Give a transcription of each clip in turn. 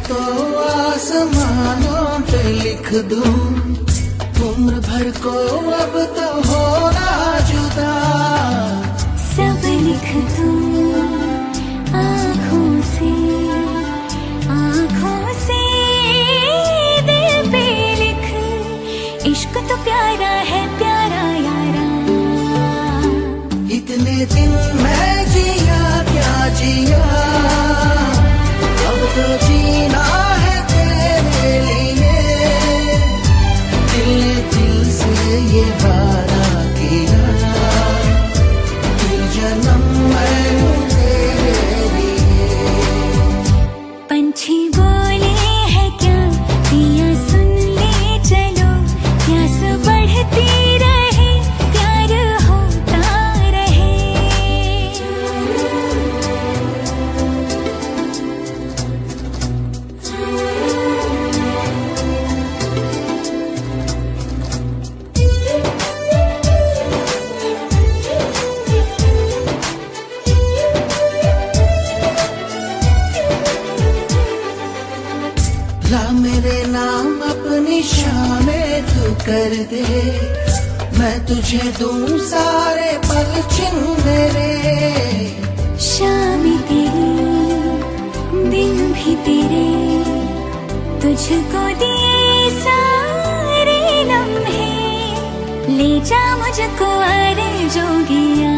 तो आसमानों पे लिख दूं उम्र भर को अब तो होना जुदा। सब लिख दूं आँखों से दिल पे लिख। इश्क तो प्यारा है प्यारा यारा। इतने दिन मैं जिया क्या जिया, अब तो जीना है तेरे लिए। दिल ने दिल से ये वादा किया, फिर जन्म मैं हूँ तेरे लिए। पंछी बोले है क्या पिया सुन ले चलो, प्यास बढ़ती रहे प्यार होता रहे। ला मेरे नाम अपनी शामें तू कर दे, मैं तुझे दूं सारे पल छिन मेरे। शाम तेरी दिन भी तेरे, तुझको दिए सारे लम्हे। ले जा मुझको अरे जोगिया।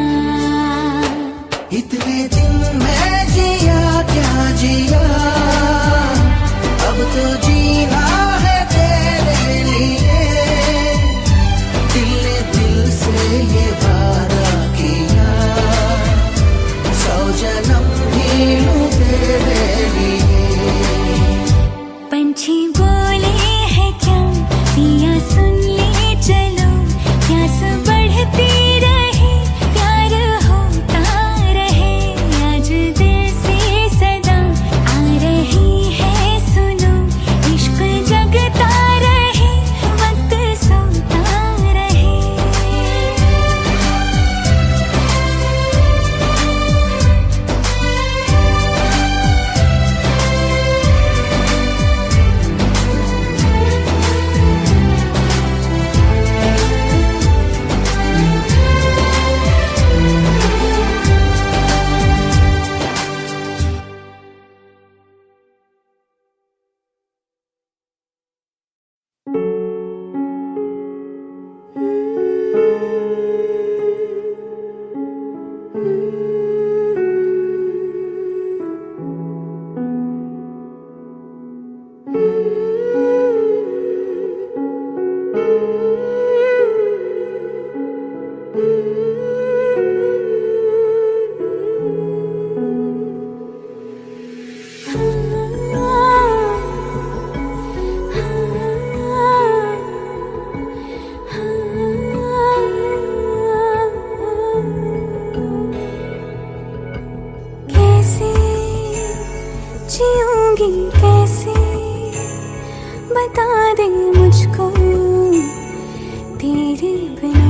इतने दिन मैं जिया क्या जिया, अब तो जीना है तेरे लिए। दिल ने दिल से ये वादा किया, 100 जन्म भी लूं तेरे लिए। पंछी बोले है क्या पिया सुन ले चलो, प्यास बढ़ती रहे प्यार होता रहे। आज दिल से सदा आ रही है सुनो, इश्क जगता रहे वक्त सोता रहे। जीऊंगी कैसे, बता दे मुझको तेरे बिना।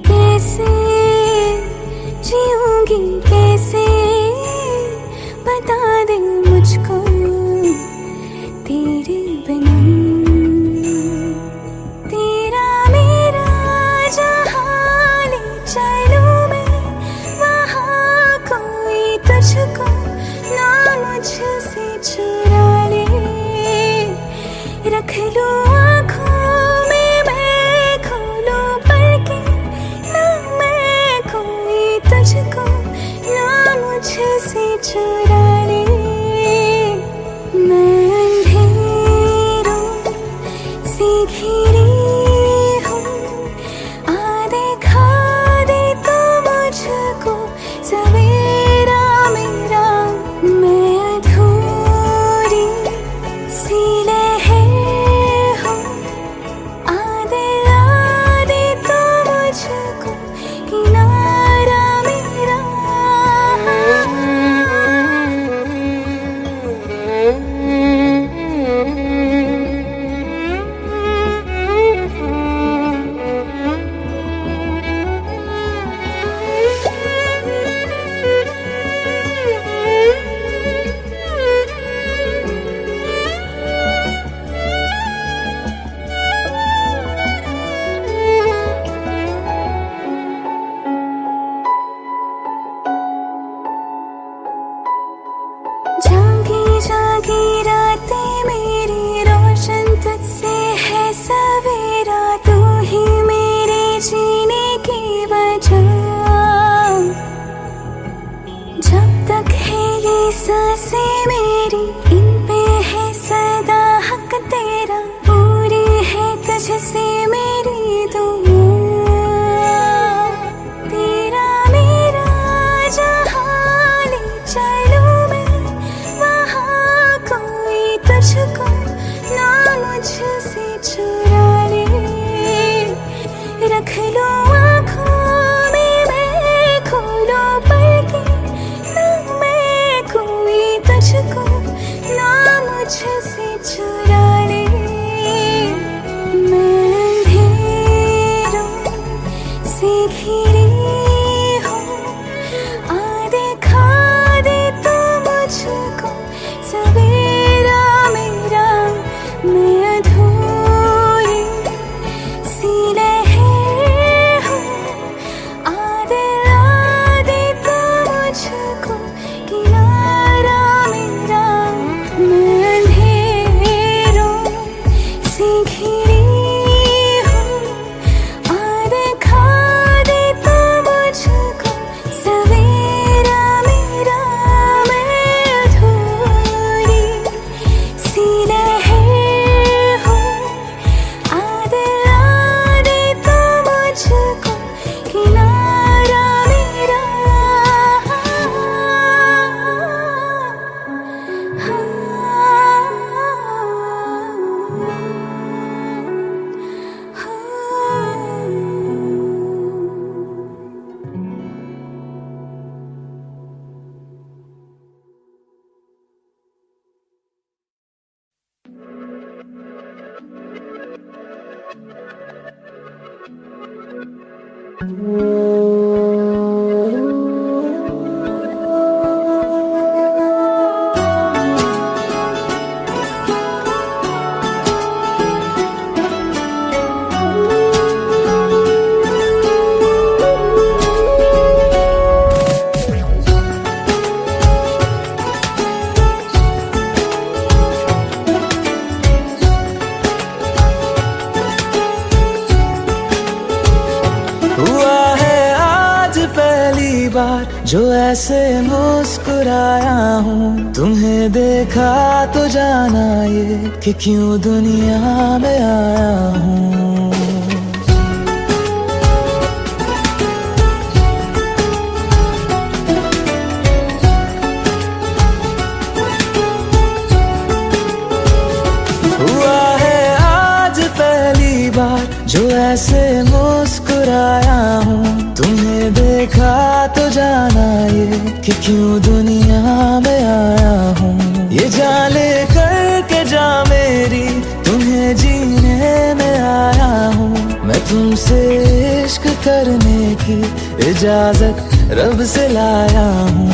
कैसे जीऊंगी कैसे, बता दे मुझको तेरे बिना। तेरा मेरा जहाँ ले चलूं मैं, वहाँ कोई तुझको ना मुझसे चुरा ले। रख लूं आँखों में मैं खोलूं पलकें, ना मैं कोई तुझको ना मुझसे चुरा ले। मैं अंधेरों से घिरी हूँ, आ देखा दे तो मुझको सवेरा मेरा। मैं अधूरी सी लहर हूँ, आ दिला दे तो मुझको किनारा मेरा। जागी जागी रातें मेरी रोशन तुझसे है सवेरा, तू ही मेरे जीने की वजह। जब तक है ये सांसें मेरी, इन पे है सदा हक तेरा, पूरी है तुझसे मेरी दुआ। तेरा मेरा जहाँ ले चलूं मैं, वहाँ कोई तुझको ना मुझसे चुरा ले। रख लो आँखों में मैं खोलूं पलकें, ना मैं कोई तुझको ना मुझसे चुरा ले। मैं अंधेरों से घिरी हूँ, आ देखा दे तो मुझको सवेरा मेरा। मैं अधूरी सी लहर हूँ, आ दिला दे तो मुझको किनारा मेरा। मैं अंधेरों से घिरी हूँ, आ देखा दे तो मुझको सवेरा मेरा। मैं अधूरी सी लहर हूँ, आ दिला दे तो मुझको किनारा मेरा। हुआ है आज पहली बार जो ऐसे मुस्कुराया हूँ, तुम्हें देखा तो जाना ये कि क्यों दुनिया में आया हूँ। हुआ है आज पहली बार जो ऐसे मुस्कुराया हूँ, तुम्हें देखा तो जाना ये कि क्यों दुनिया में आया हूँ। ये जान ले करके जा मेरी, तुम्हें जीने में आया हूँ। मैं तुमसे इश्क करने की इजाजत रब से लाया हूँ।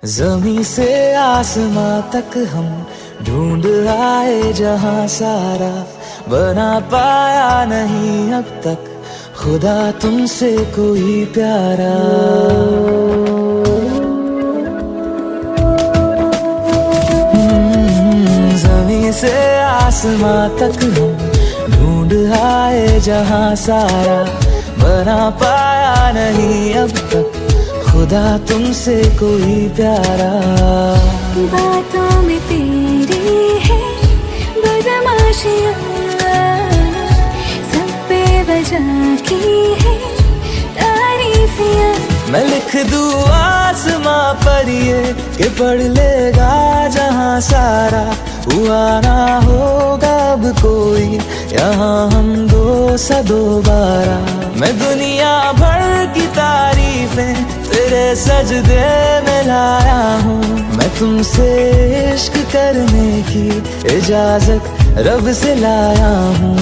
ज़मीं से आसमां तक हम ढूंढ आए जहां सारा, बना पाया नहीं अब तक खुदा तुमसे कोई प्यारा। ज़मीं से आसमां तक हम ढूंढ आए जहां सारा, बना पाया नहीं अब तक खुदा तुमसे कोई प्यारा। बातों में तेरी है बदमाशियाँ, सब पे वजह की है तारीफियाँ। मैं लिख दूँ आसमां पर ये कि पढ़ लेगा जहां सारा, हुआ ना होगा अब कोई यहाँ हम दो सा दोबारा। मैं दुनिया भर की तारीफें तेरे सजदे में लाया हूँ। मैं तुमसे इश्क करने की इजाजत रब से लाया हूँ।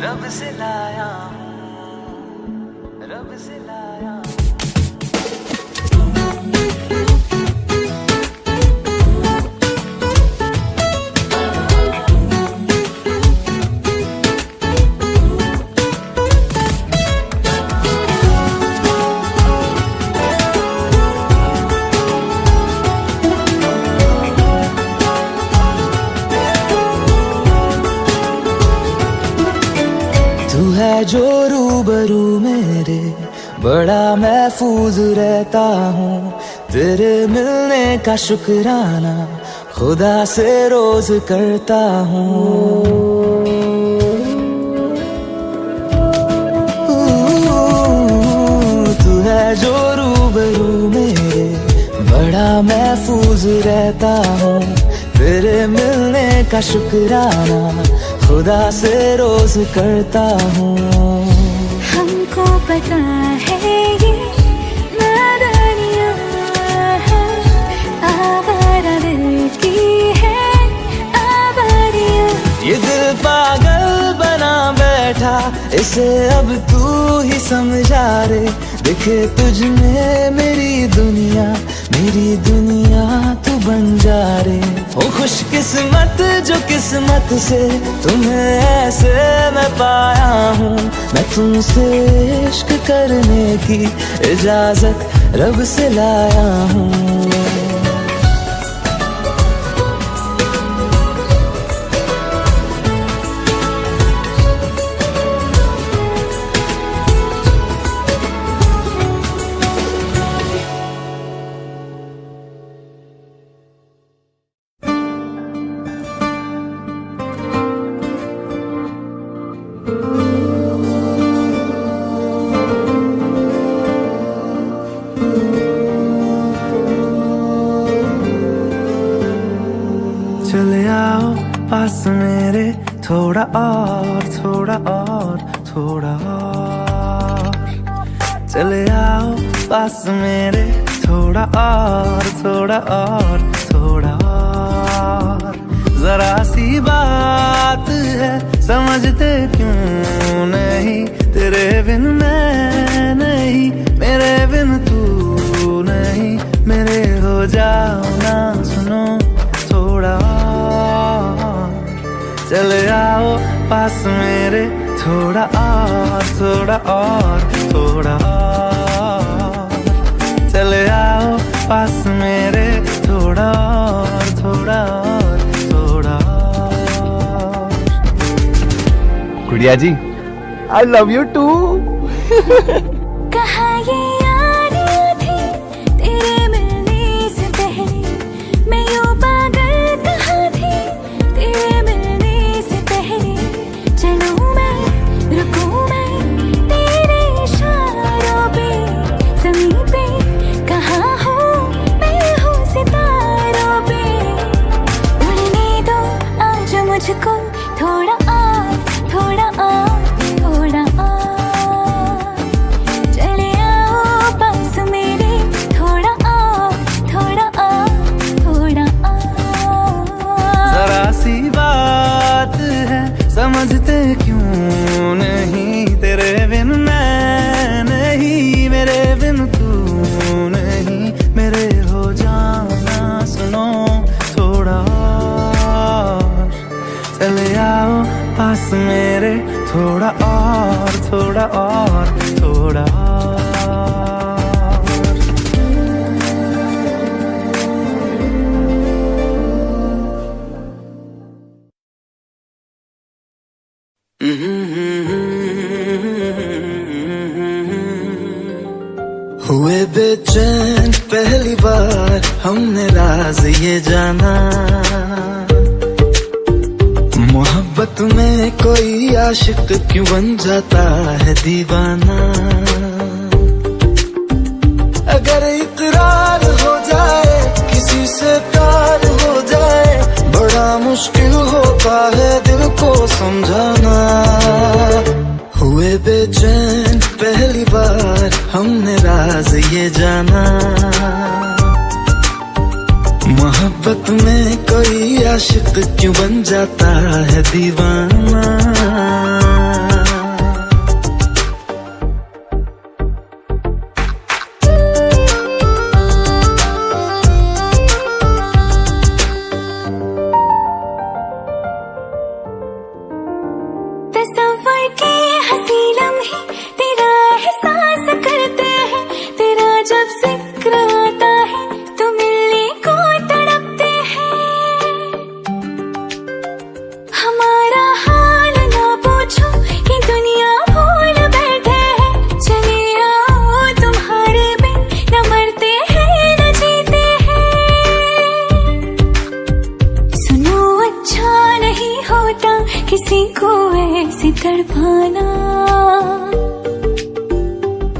रब से लाया हूँ, रब से लाया हूँ। तू है जो रूबरू मेरे, बड़ा महफूज रहता हूँ। तेरे मिलने का शुक्राना खुदा से रोज करता हूँ। तू है जो रूबरू मेरे, बड़ा महफूज रहता हूँ। तेरे मिलने का शुक्राना खुदा से रोज करता हूँ। हमको पता है ये नादानियाँ हैं, आवारा दिल की है आवारियाँ। ये दिल पागल बना बैठा, इसे अब तू ही समझा रे। दिखे तुझ में मेरी दुनिया तू बन जा रे। हो खुशकिस्मत जो किस्मत से तुम्हें ऐसे मैं पाया हूँ। मैं तुमसे इश्क करने की इजाजत रब से लाया हूँ। चले आओ पास मेरे, थोड़ा और थोड़ा और थोड़ा और। चले आओ पास मेरे, थोड़ा और थोड़ा और थोड़ा और। जरा सी बात है समझते क्यों नहीं, तेरे बिन मैं नहीं, मेरे बिन तू नहीं। मेरे हो जाओ ना सुनो थोड़ा और। चले आओ पास मेरे, थोड़ा और थोड़ा और थोड़ा और। चले आओ पास मेरे, थोड़ा और, थोड़ा और, थोड़ा और। गुड़िया जी, आई लव यू टू। कहाँ ये यादें थी तेरे मिलने से पहले, मैं यूं पागल कहाँ थी तेरे मिलने से पहले। चलूं मैं, रुकूं मैं तेरे इशारों पे, ज़मीं पे कहाँ हूँ मैं हूँ सितारों पे। उड़ने दो आज मुझको थोड़ा और, थोड़ा और, थोड़ा और। चले आओ पास मेरे, थोड़ा और, थोड़ा और, थोड़ा और। जरा सी बात है समझते क्यों नहीं, तेरे बिन मैं नहीं, मेरे बिन तू नहीं, मेरे हो जाना सुनो थोड़ा और। चले आओ पास मेरे, थोड़ा और, थोड़ा और, थोड़ा और। हुए बेचैन पहली बार हमने राज ये जाना, मोहब्बत में कोई आशिक क्यों बन जाता है दीवाना। अगर इकरार हो जाए किसी से प्यार हो जाए, बड़ा मुश्किल होता है दिल को समझाना। हुए बेचैन पहली बार हमने राज ये जाना, मोहब्बत में कोई आशिक क्यों बन जाता है दीवाना। तस्वर के हंसी लम्हे तेरा एहसास करते हैं, तेरा जब जिक्र आता है तो मिलने को तड़पते हैं। हमारा हाल ना पूछो कि दुनिया भूल बैठे हैं, चले आओ तुम्हारे बिन न मरते हैं न जीते हैं। सुनो अच्छा नहीं होता किसी को ऐसे तड़पाना,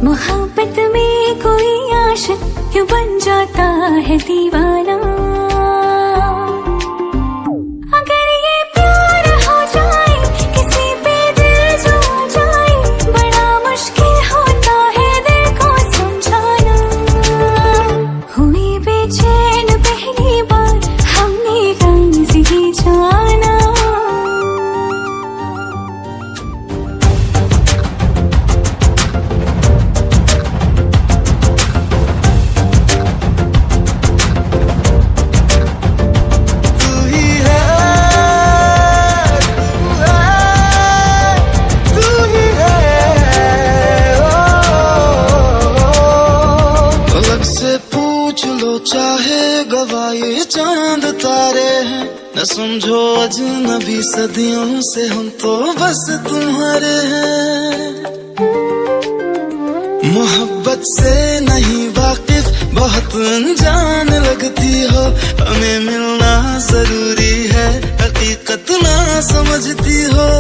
मोहब्बत में कोई आशिक क्यों बन जाता है दीवाना। अगर ये प्यार हो जाए किसी पे दिल जो आ जाए, बड़ा मुश्किल होता है दिल को समझाना। हुई बेचैन पहली बार हमने राज ये जाना। चाहे गवाए चांद तारे हैं, न समझो अजनबी सदियों से हम तो बस तुम्हारे हैं। मोहब्बत से नहीं वाकिफ बहुत अनजान लगती हो, हमें मिलना जरूरी है हकीकत ना समझती हो।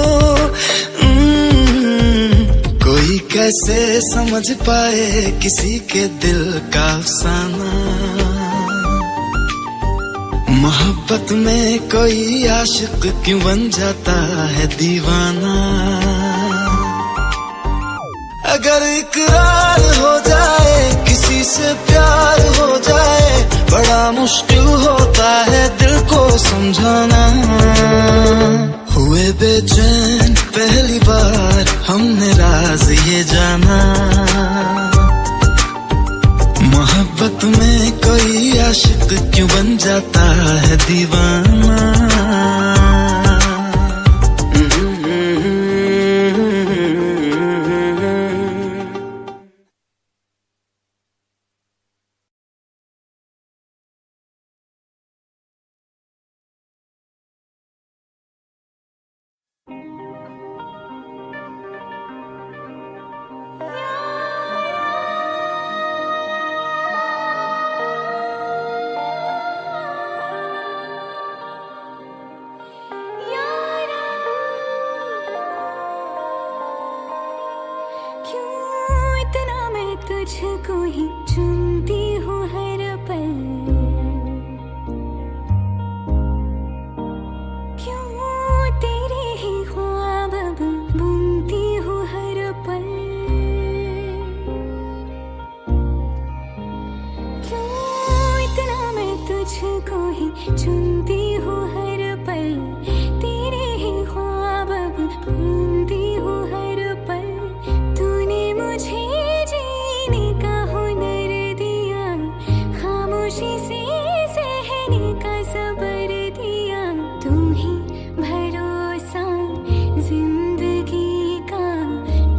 कोई कैसे समझ पाए किसी के दिल का अफसाना, मोहब्बत में कोई आशिक क्यों बन जाता है दीवाना। अगर इकरार हो जाए किसी से प्यार हो जाए, बड़ा मुश्किल होता है दिल को समझाना। हुए बेचैन पहली बार हमने राज ये जाना, मोहब्बत में कोई आशिक क्यों बन जाता है दीवाना। तुझको ही चुनती हूँ हर पल। क्यों तेरे ही ख्वाब अब बुनती हूँ हर पल। क्यों इतना मैं तुझको ही चुनती हूँ हर पल। तेरे ही ख्वाब अब बुनती हूँ हर पल। तूने मुझे जीने का हुनर दिया, खामोशी से सहने का सब्र दिया। तू ही भरोसा जिंदगी का,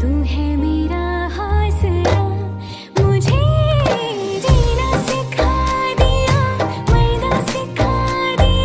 तू है मेरा हौसला। मुझे जीना सिखा दिया, मरना सिखा दिया।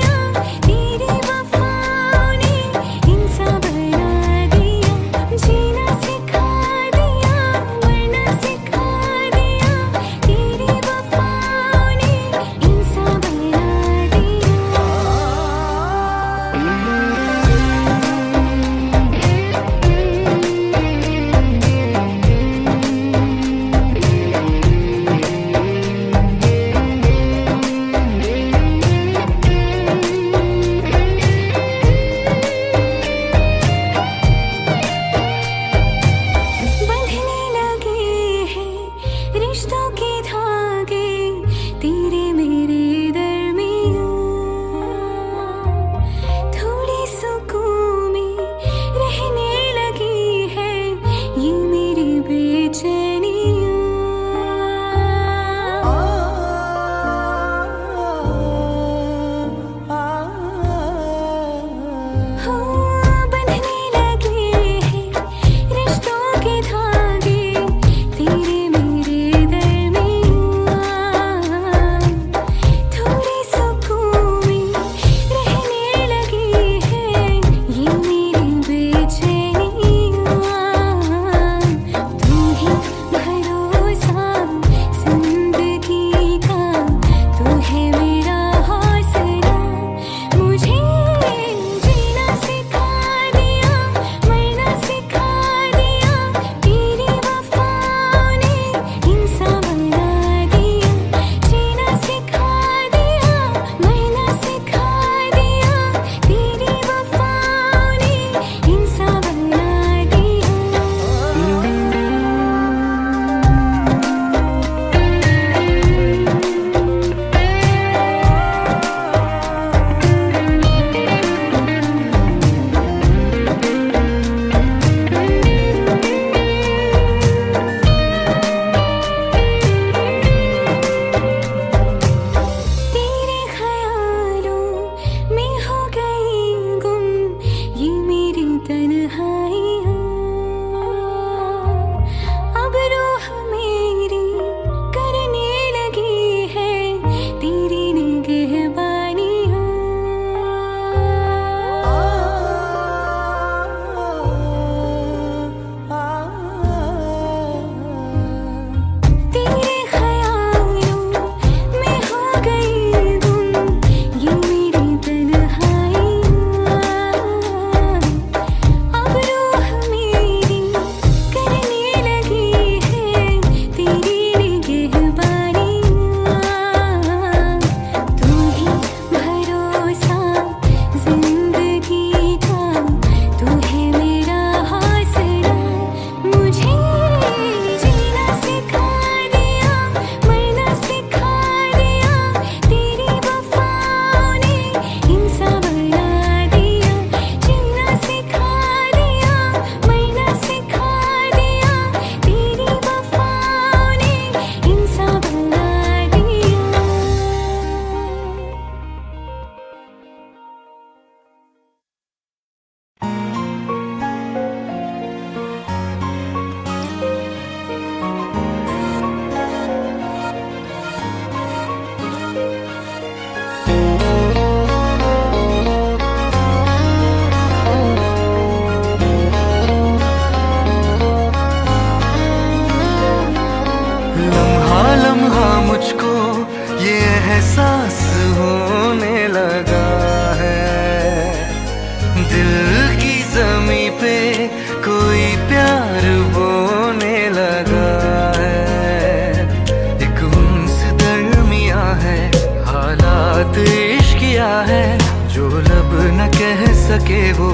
न कह सके वो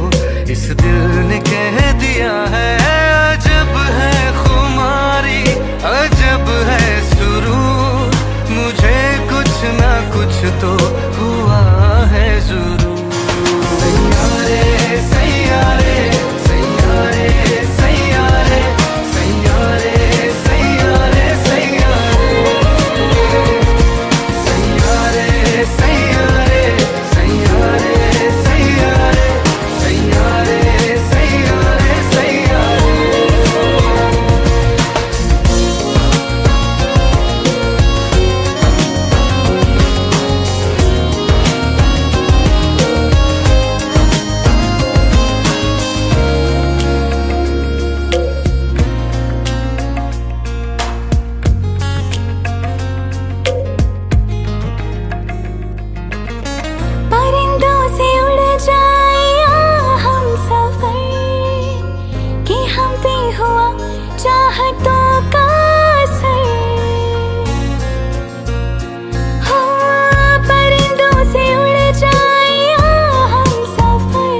इस दिल ने कह दिया है। अजब है खुमारी, अजब है सुरूर, मुझे कुछ ना कुछ तो हुआ है जरूर। सैयारे सैयारे सैयारे सैयारे सैयारे सैयारे सैयारे सैयारे सैयारे सैयारे सैयारे सैयारे सैयारे। परिंदों से उड़ जाए हम सफर, कि हम पे हुआ चाहतों का असर। हो परिंदों से उड़ जाए हम सफर,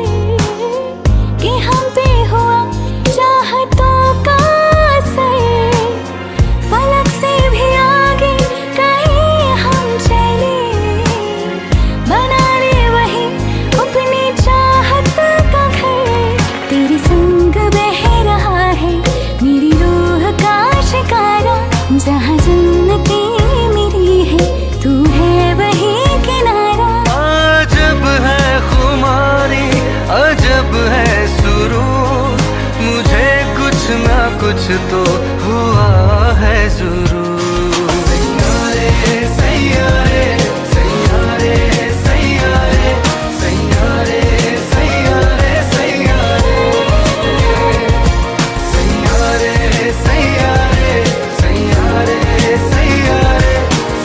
कि हम पे हुआ चाहतों का असर। फलक से भी आगे कहीं हम चले, बनाने वही अपनी चाहत का घर। तेरे संग बह रहा है मेरी रूह का शिकारा, जहाँ जन्नतें मेरी है तू है वही किनारा। अजब है खुमारी, अजब है सुरूर, मुझे कुछ ना कुछ तो हुआ है जरूर। सैयारे सैयारे सैयारे सैयारे सैयारे सैयारे सैयारे सैयारे सैयारे सैयारे सैयारे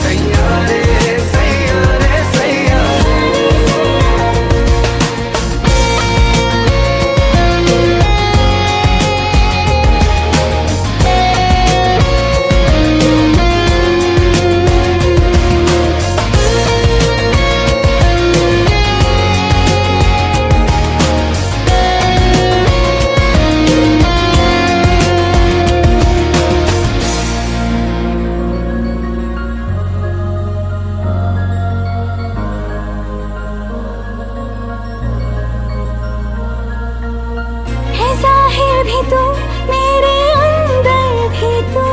सैयारे सैयारे सैयारे। है ज़ाहिर भी तू, मेरे अंदर भी तू,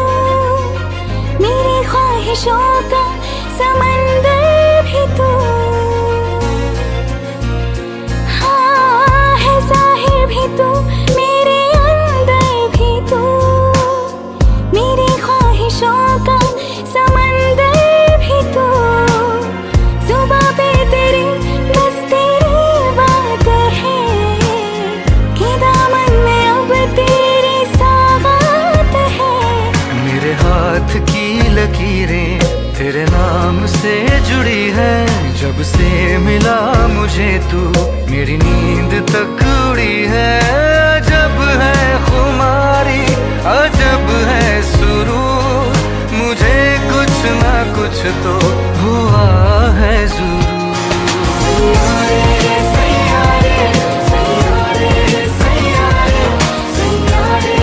मेरी ख्वाहिशों का समंदर भी तू। हाँ है ज़ाहिर भी तू, मेरे अंदर भी तू, मेरी ख्वाहिशों का समंदर भी तू। जुबां पे तेरी बस तेरी बात है, कि दामन में अब तेरी सावत है। मेरे हाथ की लकीरें तेरे नाम से जुड़ी है, जब से मिला मुझे तू मेरी नींद तक उड़ी है। अजब है खुमारी, अजब है सुरूर, मुझे कुछ ना कुछ तो हुआ है जरूर। सैयारे सैयारे सैयारे सैयारे सैयारे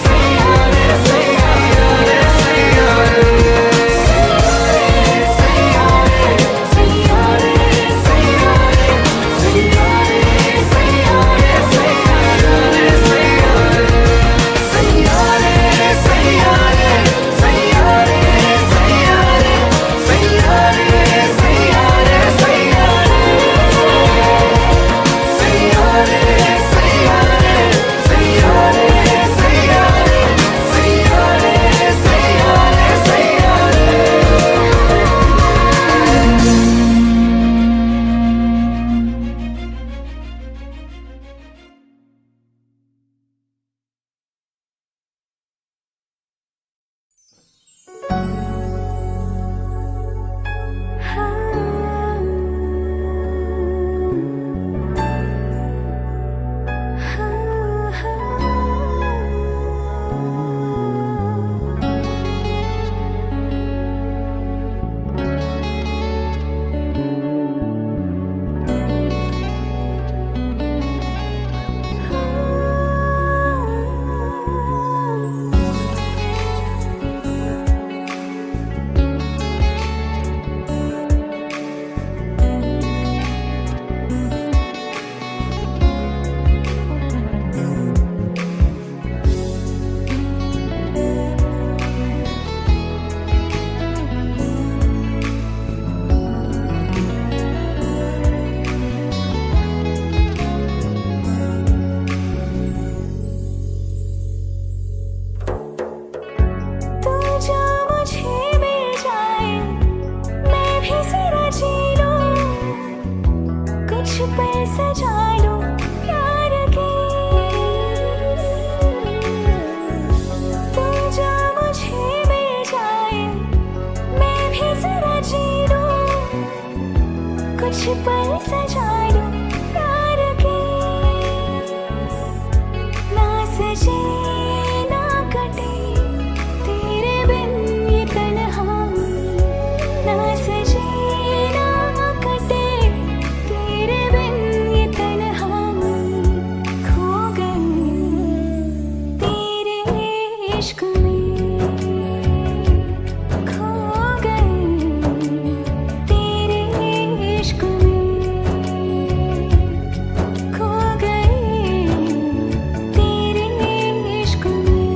सैयारे सैयारे सैयारे सैयारे सजा लूं प्यार के। तू जो मुझे मिल जाए मैं भी जरा जी लूं, कुछ पल सजा लूं प्यार के। ना सजे ना कटे तेरे बिन ये तन्हाई, ना सजे ना कटे तेरे बिन ये तन्हाई। खो गए तेरे इश्क में, खो गए तेरे इश्क में, खो गए तेरे इश्क में।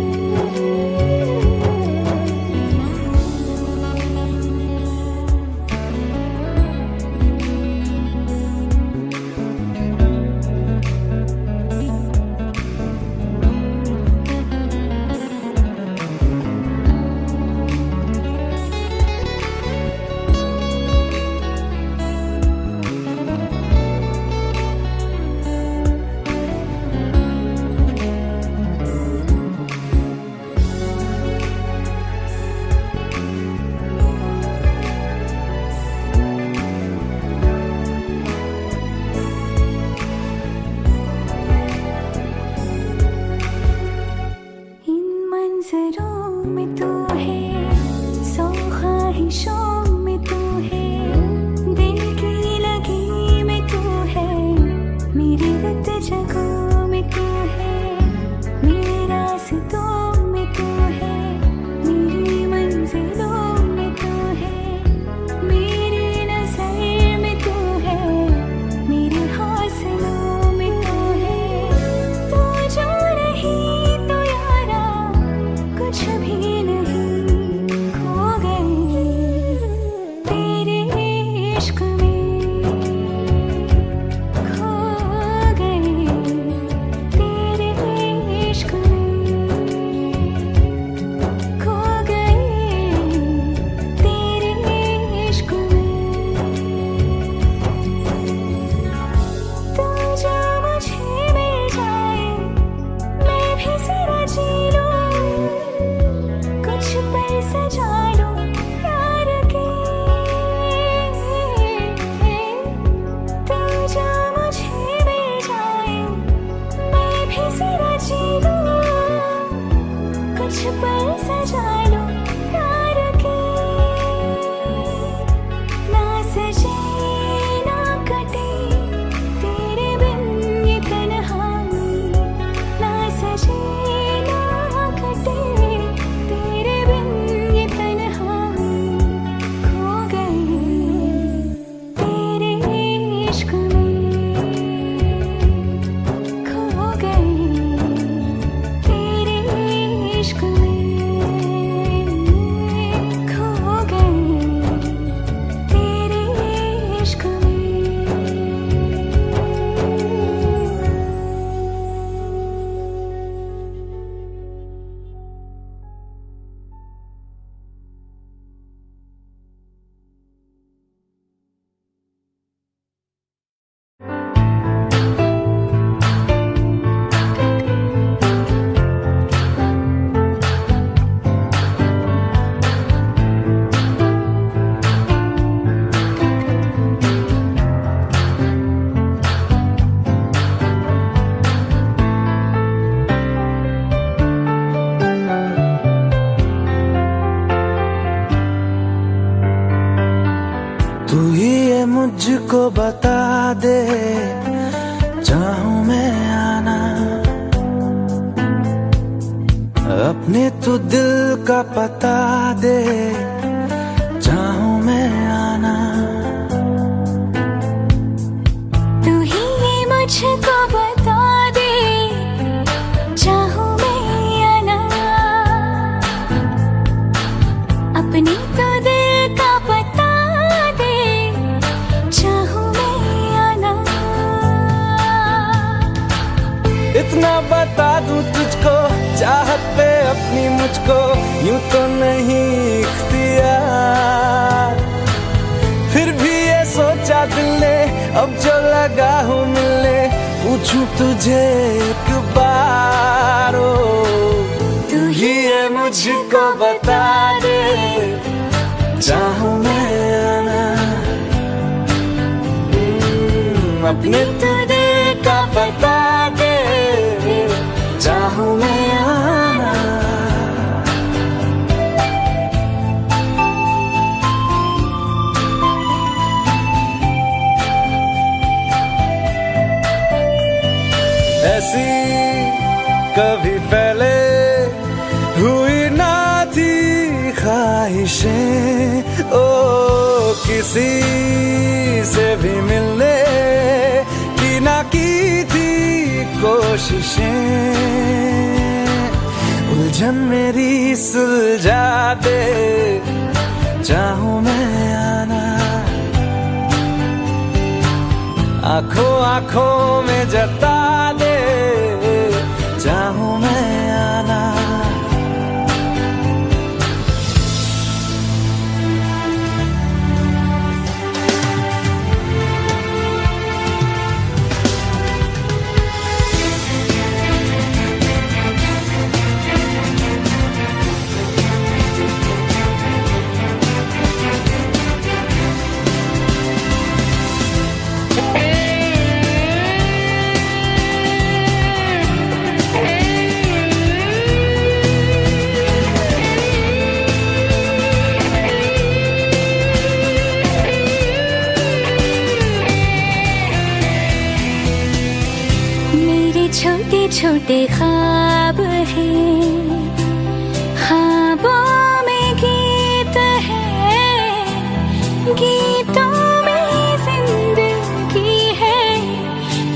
इन मंजरों में तू है, सौ ख्वाहिशों में तू है, दिल की लगी में तू है, मेरी रत जगहों में तू है, मेरे रास्तों में तू है, मेरी मंजिलों में तू है, मेरी नज़र में तू है, मेरे हौसलों में तू है। तू जो नहीं तो यारा कुछ भी नहीं, खो गए तेरे इश्क में, खो गए तेरे इश्क में, खो गए तेरे इश्क में। तू जो मुझे मिल जाए मैं भी जरा जी लूं, कुछ पल सजा लूं प्यार के। तू जो मुझे मिल जाए मैं भी जरा जी लूं, कुछ पल सजा लूं प्यार के। ना सजे ना कटे तेरे बिन ये तन्हाई, ना सजे ना कटे तेरे बिन ये तन्हाई। खो गए तेरे इश्क में, खो गए तेरे इश्क में, खो गए तेरे इश्क में। तू ही ये मुझको बता दे, चाहूं मैं आना, अपने तो दिल का पता दे, चाहूं मैं आना। तू ही मुझको बता दे, चाहूं मैं आना, अपनी तो दिल का पता दे, चाहूं मैं आना। इतना बता दूं तुझको, चाहत पे अपनी मुझको यूं तो नहीं इख्तियार, फिर भी ये सोच सोचा दिल ने अब जो लगा हूँ मिलने, पूछूं तुझे एक बार, तू ही है मुझको बता दे, चाहूं मैं आना अपने तू दिल का बता दे, चाहूं मैं आना। ऐसी कभी पहले हुई ना थी ख्वाहिशें, ओ किसी से भी मिलने की ना की थी कोशिशें, उलझन मेरी सुलझा दे, चाहूं मैं आना आंखों आंखों में जता दे, चाहूं मैं आना। छोटे छोटे ख्वाब हैं, ख्वाबों में गीत है, गीतों में जिंदगी है,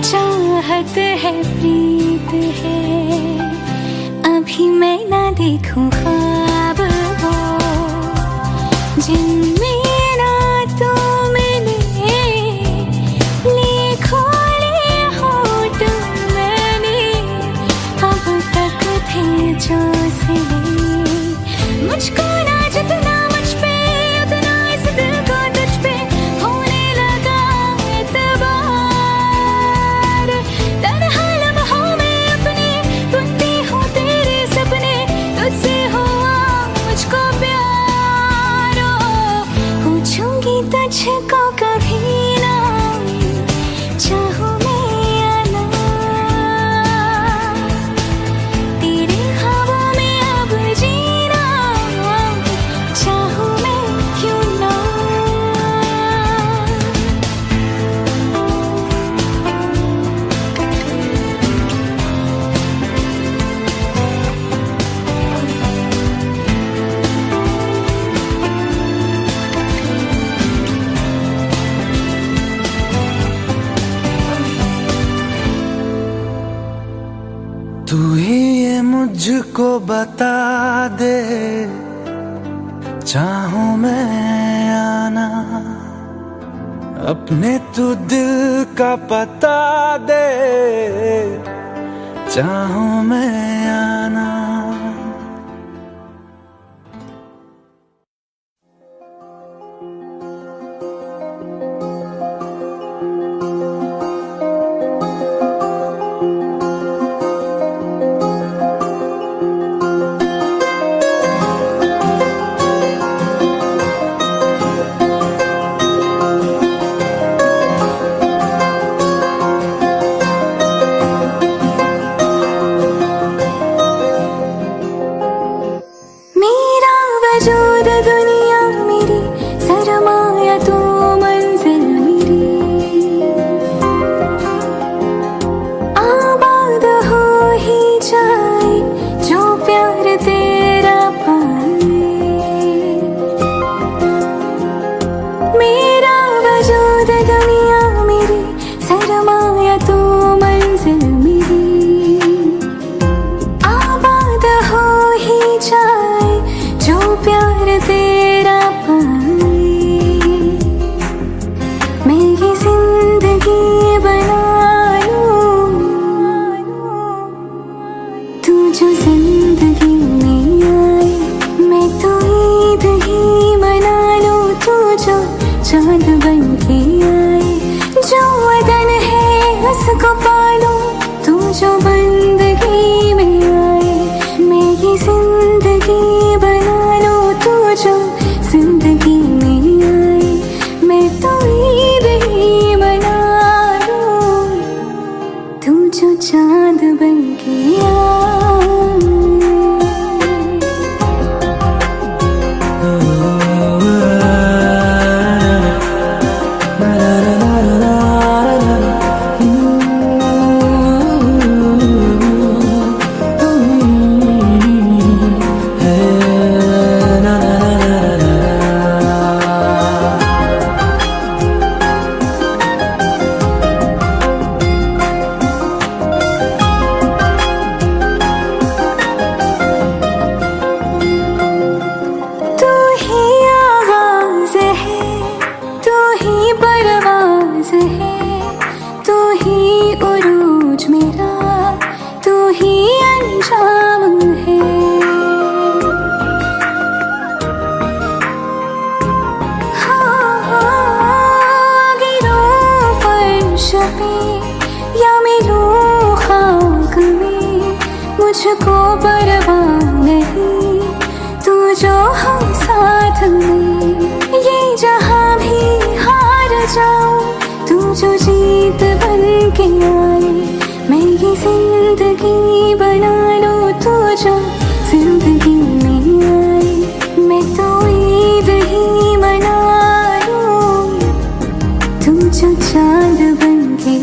चाहत है प्रीत है, अभी मैं ना देखूं ख्वाब वो जिनमें ना तू मिले, लिखो जो सिले, मुझको ना जितना मुझ पे उतना इस दिल को तुझ पे होने लगा एतबार, तन्हा लम्हों में अपने बुनती हूँ तेरे सपने, तुझसे हुआ मुझको प्यार, पूछूंगी तुझको कभी ना, चाहूं तू ही ये मुझको बता दे, चाहूं मैं आना अपने तू दिल का पता दे, चाहूं मैं आना। जो चांद बन के या मिलूं खाक में, मुझको परवाह नहीं तू जो हम साथ में। ये जहां भी हार जाऊं, तू जो जीत बन के आए। मैं ये जिंदगी बना लूं, तू जो जिंदगी में आए। मैं तो ईद ही मना लूं, तू जो चांद बन के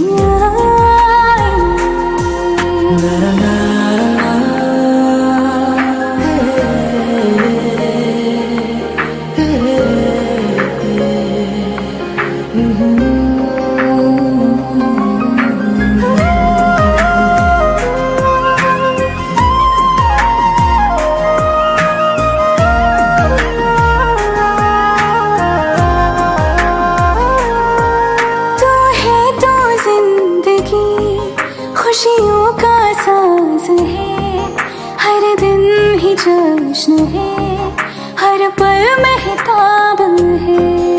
खुशियों का साज है, हर दिन ही जश्न है, हर पल महताब है।